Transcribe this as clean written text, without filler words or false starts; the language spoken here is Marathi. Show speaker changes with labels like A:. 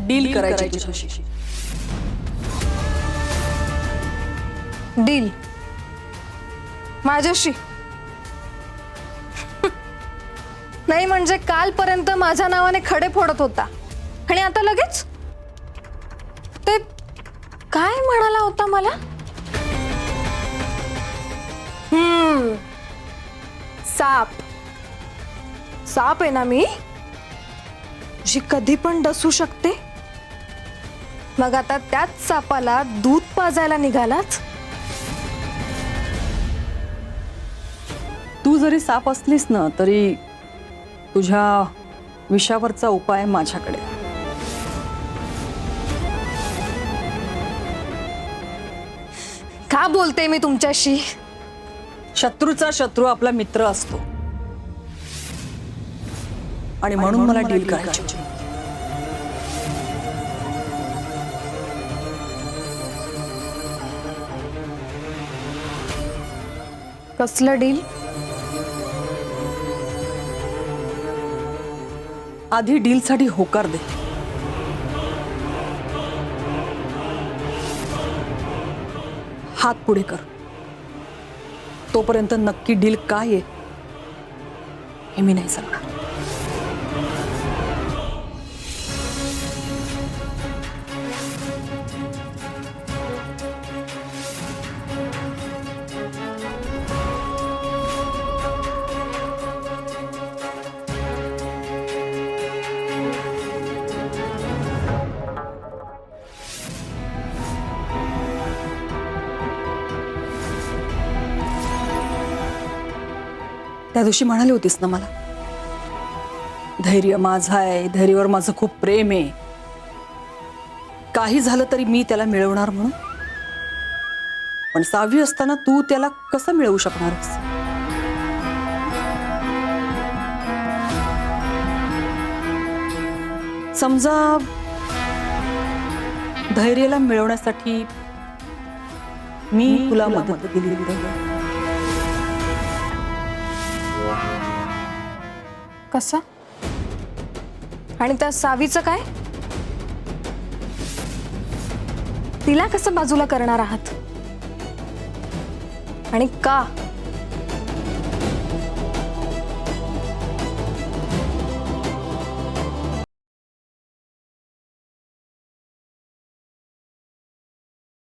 A: डील करायची तुझ्याशी.
B: डील माझ्याशी? नाही म्हणजे कालपर्यंत माझ्या नावाने खडे फोडत होता आणि आता लगेच ते काय म्हणाला होता मला? साप. साप आहे ना मी, जी कधी पण डसू शकते. मग आता त्याच सापाला दूध पाजायला निघालाच.
A: तू जरी साप असलीस ना तरी तुझ्या विषावरचा उपाय माझ्याकडे.
B: का बोलते मी तुमच्याशी?
A: शत्रूचा शत्रू आपला मित्र असतो आणि म्हणून मला डील करायची.
B: कसलं डील?
A: आधी डील साठी होकार दे. हात पुढे कर. तोपर्यंत नक्की डील काय आहे हे मी नाही सांगणार. त्या दिवशी म्हणाली होतीस ना मला, धैर्य माझं आहे, धैर्यावर माझं खूप प्रेम आहे, काही झालं तरी मी त्याला मिळवणार म्हणून. पण 6वी असताना तू त्याला कसं मिळवू शकणारस? समजा धैर्याला मिळवण्यासाठी मी तुला मदत केली तर
B: कसं? आणि त्या सावीचं काय? तिला कसं बाजूला करणार आहात आणि का?